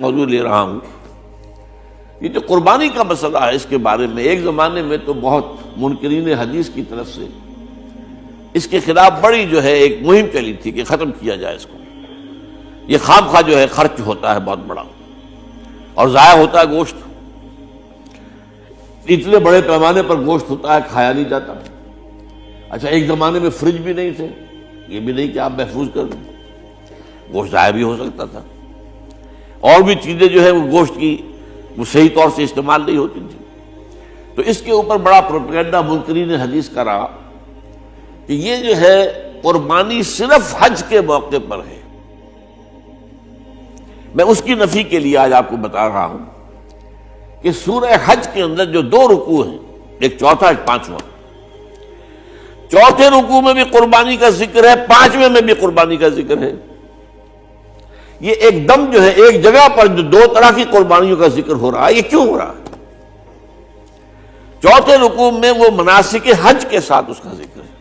موضوع لے رہا ہوں، یہ جو قربانی کا مسئلہ ہے، اس کے بارے میں ایک زمانے میں تو بہت منکرین حدیث کی طرف سے اس کے خلاف بڑی جو ہے ایک مہم چلی تھی کہ ختم کیا جائے اس کو، یہ خام خواہ جو ہے خرچ ہوتا ہے بہت بڑا اور ضائع ہوتا ہے گوشت، اتنے بڑے پیمانے پر گوشت ہوتا ہے کھایا نہیں جاتا۔ اچھا ایک زمانے میں فریج بھی نہیں تھے، یہ بھی نہیں کہ آپ محفوظ کر دیں، گوشت ضائع بھی ہو سکتا تھا، اور بھی چیزیں جو ہے وہ گوشت کی وہ صحیح طور سے استعمال نہیں ہوتی تھی۔ تو اس کے اوپر بڑا پروپیگنڈا منکرین حدیث کا رہا کہ یہ جو ہے قربانی صرف حج کے موقع پر ہے۔ میں اس کی نفی کے لیے آج آپ کو بتا رہا ہوں کہ سورہ حج کے اندر جو دو رکوع ہیں، ایک چوتھا ایک پانچواں، چوتھے رکوع میں بھی قربانی کا ذکر ہے، پانچویں میں بھی قربانی کا ذکر ہے۔ یہ ایک دم جو ہے ایک جگہ پر جو دو طرح کی قربانیوں کا ذکر ہو رہا ہے، یہ کیوں ہو رہا ہے؟ چوتھے رکوع میں وہ مناسک حج کے ساتھ اس کا ذکر ہے،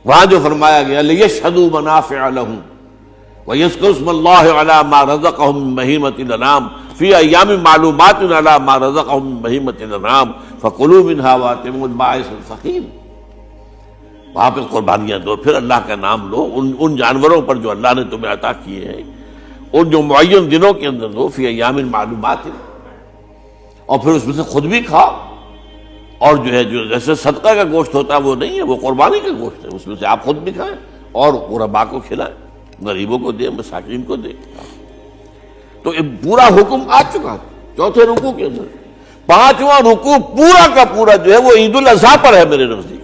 وہاں جو فرمایا گیا لِيَشْهَدُوا مَنَافِعَ لَهُمْ وَيَذْكُرُوا اسْمَ اللَّهِ عَلَىٰ مَا رَزَقَهُم مِّن بَهِيمَةِ الْأَنْعَامِ فِي أَيَّامٍ مَّعْلُومَاتٍ عَلَىٰ مَا رَزَقَهُم مِّن بَهِيمَةِ الْأَنْعَامِ فَكُلُوا مِنْهَا وَأَطْعِمُوا الْبَائِسَ الْفَقِيرَ۔ وہاں پہ قربانیاں دو، پھر اللہ کا نام لو، ان جانوروں پر جو اللہ نے تمہیں عطا کیے ہیں ان جو معین دنوں کے اندر دو، فی ایام معلومات، اور پھر اس میں سے خود بھی کھاؤ، اور جو ہے جو جیسے صدقہ کا گوشت ہوتا ہے وہ نہیں ہے، وہ قربانی کا گوشت ہے، اس میں سے آپ خود بھی کھائیں اور غرباء کو کھلائیں، غریبوں کو دیں، مساکین کو دیں۔ تو یہ پورا حکم آ چکا ہے چوتھے رکوع کے اندر۔ پانچواں رکوع پورا کا پورا جو ہے وہ عید الاضحیٰ پر ہے میرے نزدیک۔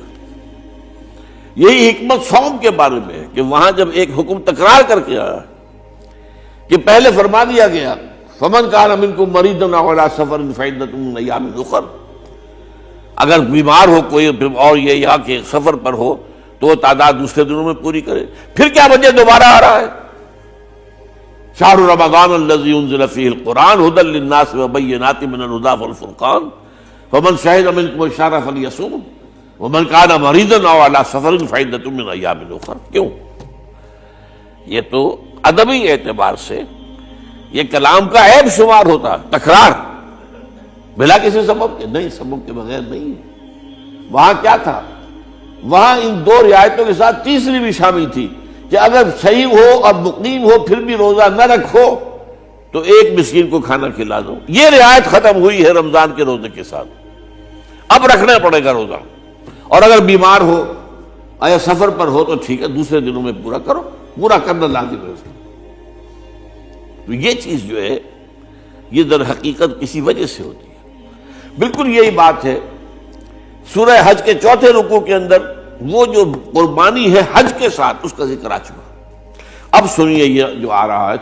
یہی حکمت صوم کے بارے میں ہے کہ وہاں جب ایک حکم تکرار کر کے آیا کہ پہلے فرما دیا گیا فَمَنْ كَانَ مِنْكُمْ مَرِيضًا أَوْ عَلَىٰ سَفَرٍ فَعِدَّةٌ مِّنْ أَيَّامٍ أُخَرَ، اگر بیمار ہو کوئی اور یہ یہاں کے سفر پر ہو تو وہ تعداد دوسرے دنوں میں پوری کرے۔ پھر کیا وجہ دوبارہ آ رہا ہے؟ شہر رمضان الذی انزل فیہ القرآن ھدی للناس وبینات من الھدی والفرقان فمن شہد منکم الشہر فلیصمہ ومن کان مریضا او علی سفر فعدۃ من ایام اخر۔ کیوں؟ یہ تو ادبی اعتبار سے یہ کلام کا عیب شمار ہوتا، تکرار بلا کسی سبب کے، نہیں سبب کے بغیر نہیں ہے۔ وہاں کیا تھا؟ وہاں ان دو رعایتوں کے ساتھ تیسری بھی شامل تھی کہ اگر صحیح ہو اور مقیم ہو پھر بھی روزہ نہ رکھو تو ایک مسکین کو کھانا کھلا دو۔ یہ رعایت ختم ہوئی ہے رمضان کے روزے کے ساتھ، اب رکھنا پڑے گا روزہ، اور اگر بیمار ہو یا سفر پر ہو تو ٹھیک ہے دوسرے دنوں میں پورا کرو، پورا کرنا لازم ہے اس کو۔ تو یہ چیز جو ہے یہ در حقیقت کسی وجہ سے ہوتی ہے۔ بالکل یہی بات ہے سورہ حج کے چوتھے رکوع کے اندر، وہ جو قربانی ہے حج کے ساتھ اس کا ذکر آ چکا۔ اب سنیے یہ جو آ رہا ہے،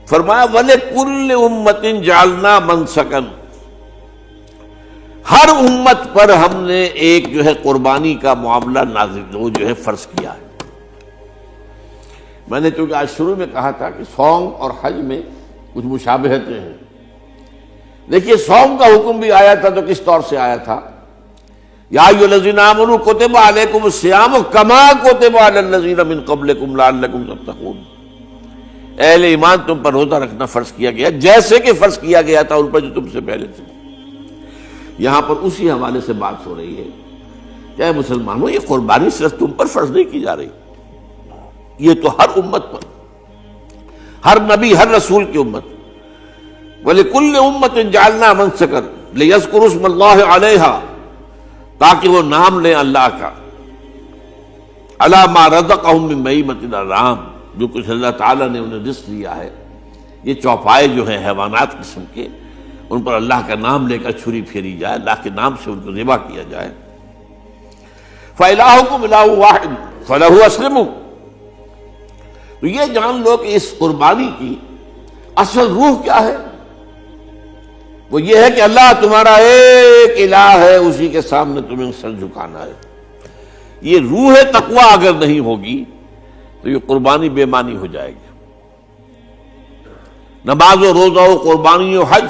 فرمایا وَلِكُلِّ أُمَّةٍ جَعَلْنَا مَنْسَكًا، ہر امت پر ہم نے ایک جو ہے قربانی کا معاملہ نازل وہ جو ہے فرض کیا ہے۔ میں نے چونکہ آج شروع میں کہا تھا کہ صوم اور حج میں کچھ مشابہتیں ہیں۔ دیکھیے صوم کا حکم بھی آیا تھا تو کس طور سے آیا تھا؟ یا ایھا الذین آمنوا کتب علیکم الصیام کما کتب علی الذین من قبلکم لعلکم تتقون، اہل ایمان تم پر روزہ رکھنا فرض کیا گیا جیسے کہ فرض کیا گیا تھا ان پر جو تم سے پہلے تھے۔ یہاں پر اسی حوالے سے بات ہو رہی ہے کہ اے مسلمانوں یہ قربانی صرف تم پر فرض نہیں کی جا رہی، یہ تو ہر امت پر، ہر نبی ہر رسول کی امت۔ وَلِكُلِّ أُمَّةٍ جَعَلْنَا مَنْسَكًا لِيَذْكُرُوا اسْمَ اللَّهِ عَلَيْهَا، تاکہ وہ نام لیں اللہ کا، عَلَىٰ مَا رَزَقَهُم مِّن بَهِیمَةِ الْأَنْعَامِ، جو کچھ اللہ تعالیٰ نے انہیں رزق دیا ہے۔ یہ چوپائے جو ہیں حیوانات قسم کے، ان پر اللہ کا نام لے کر چھری پھیری جائے، اللہ کے نام سے ان کو ذبح کیا جائے۔ فَإِلَٰهُكُمْ إِلَٰهٌ وَاحِدٌ فَلَهُ أَسْلِمُوا۔ تو یہ جان لو کہ اس قربانی کی اصل روح کیا ہے؟ وہ یہ ہے کہ اللہ تمہارا ایک الہ ہے، اسی کے سامنے تمہیں سر جھکانا ہے۔ یہ روح تقویٰ اگر نہیں ہوگی تو یہ قربانی بے معنی ہو جائے گی۔ نماز و روزہ و قربانی و حج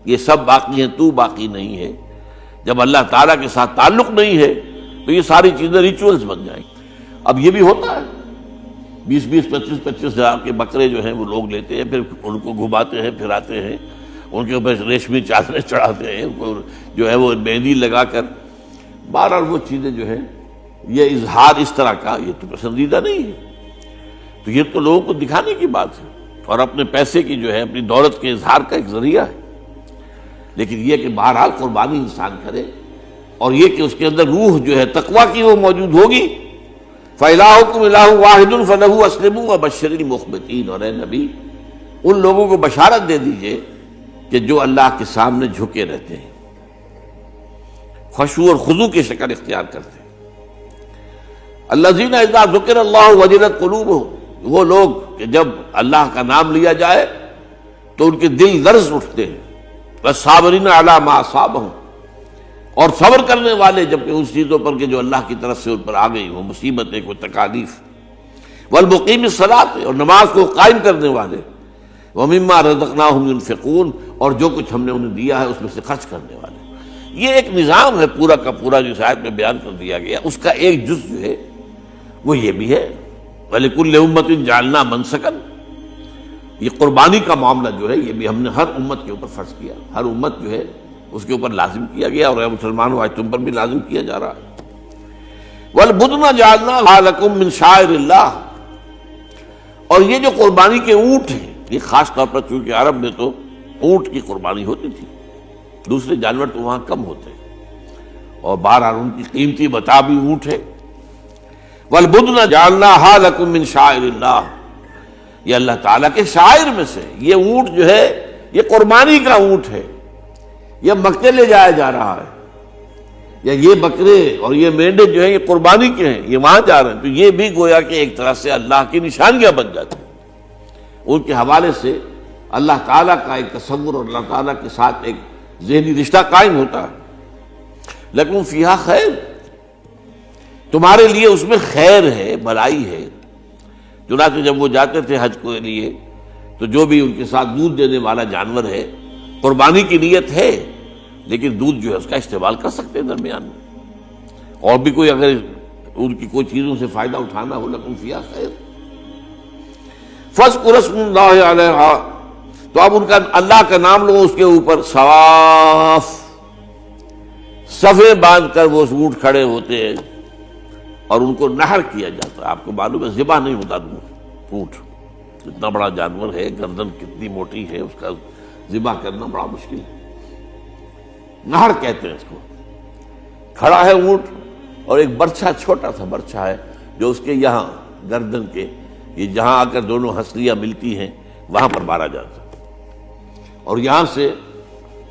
یہ سب باقی ہیں، تو باقی نہیں ہے۔ جب اللہ تعالیٰ کے ساتھ تعلق نہیں ہے تو یہ ساری چیزیں ریچولز بن جائیں گی۔ اب یہ بھی ہوتا ہے 20-20, 25-25 ہزار کے بکرے جو ہیں وہ لوگ لیتے ہیں، پھر ان کو گھماتے ہیں، پھراتے ہیں، ان کے اوپر ریشمی چادریں چڑھاتے ہیں، ان کو جو ہے وہ مہندی لگا کر، بہرحال وہ چیزیں جو ہیں یہ اظہار اس طرح کا یہ تو پسندیدہ نہیں ہے، تو یہ تو لوگوں کو دکھانے کی بات ہے اور اپنے پیسے کی جو ہے اپنی دولت کے اظہار کا ایک ذریعہ ہے۔ لیکن یہ کہ بہرحال قربانی انسان کرے اور یہ کہ اس کے اندر روح جو ہے تقویٰ کی وہ موجود ہوگی۔ فَإِلَٰهُكُمْ إِلَٰهٌ وَاحِدٌ فَلَهُ أَسْلِمُوا وَبَشِّرِ الْمُخْبِتِينَ، اور اے نبی ان لوگوں کو بشارت دے دیجئے کہ جو اللہ کے سامنے جھکے رہتے ہیں، خشوع اور خضوع کی شکل اختیار کرتے ہیں۔ الَّذِينَ إِذَا ذُكِرَ اللَّهُ وَجِلَتْ قُلُوبُهُمْ، وہ لوگ کہ جب اللہ کا نام لیا جائے تو ان کے دل لرز اٹھتے ہیں۔ وَالصَّابِرِينَ عَلَىٰ مَا أَصَابَهُمْ، اور صبر کرنے والے جبکہ اس چیزوں پر کہ جو اللہ کی طرف سے ان پر آ گئی، وہ مصیبتیں، کوئی تکالیف۔ والمقیم الصلاۃ، اور نماز کو قائم کرنے والے۔ ومما رزقناہم ينفقون، اور جو کچھ ہم نے انہیں دیا ہے اس میں سے خرچ کرنے والے۔ یہ ایک نظام ہے پورا کا پورا جو اس آیت میں بیان کر دیا گیا، اس کا ایک جز جو ہے وہ یہ بھی ہے وَلِكُلِّ أُمَّةٍ جَعَلْنَا مَنسَكًا، یہ قربانی کا معاملہ جو ہے یہ بھی ہم نے ہر امت کے اوپر فرض کیا، ہر امت جو ہے اس کے اوپر لازم کیا گیا، اور اے مسلمانوں آج تم پر بھی لازم کیا جا رہا ہے۔ وَالْبُدْنَ جَعَلْنَاهَا لَكُم مِّن شَعَائِرِ اللَّهِ، اور یہ جو قربانی کے اونٹ ہیں، یہ خاص طور پر چونکہ عرب میں تو اونٹ کی قربانی ہوتی تھی، دوسرے جانور تو وہاں کم ہوتے ہیں، اور بہرحال ان کی قیمتی متاع بھی اونٹ ہے۔ وَالْبُدْنَ جَعَلْنَاهَا لَكُم مِّن شَعَائِرِ اللَّهِ، یہ اللہ تعالیٰ کے شاعر میں سے یہ اونٹ جو ہے یہ قربانی کا اونٹ ہے، یہ مکے لے جایا جا رہا ہے، یا یہ بکرے اور یہ مینڈے جو ہیں یہ قربانی کے ہیں، یہ وہاں جا رہے ہیں، تو یہ بھی گویا کہ ایک طرح سے اللہ کی نشانیاں بن جاتی ہیں۔ ان کے حوالے سے اللہ تعالیٰ کا ایک تصور اور اللہ تعالیٰ کے ساتھ ایک ذہنی رشتہ قائم ہوتا ہے۔ لیکن فیہا خیر، تمہارے لیے اس میں خیر ہے، بھلائی ہے۔ چنانچہ جب وہ جاتے تھے حج کے لیے تو جو بھی ان کے ساتھ دودھ دینے والا جانور ہے، قربانی کی نیت ہے لیکن دودھ جو ہے اس کا استعمال کر سکتے ہیں درمیان میں، اور بھی کوئی اگر ان کی کوئی چیزوں سے فائدہ اٹھانا ہو، لکم فیہا خیر۔ فاذکروا اسم اللہ علیہا، تو اب ان کا اللہ کا نام لو اس کے اوپر، صواف، صفیں باندھ کر وہ اونٹ کھڑے ہوتے ہیں اور ان کو نحر کیا جاتا ہے۔ آپ کو معلوم ہے ذبح نہیں ہوتا اونٹ، اتنا بڑا جانور ہے، گردن کتنی موٹی ہے، اس کا ذبح کرنا بڑا مشکل ہے، نہر کہتے ہیں اس کو۔ کھڑا ہے اونٹ اور ایک برچھا، چھوٹا سا برچھا ہے جو اس کے یہاں گردن کے یہ جہاں آ کر دونوں ہنسلیاں ملتی ہیں وہاں پر مارا جاتا ہے، اور یہاں سے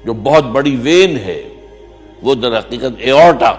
جو بہت بڑی وین ہے وہ در حقیقت ایورٹا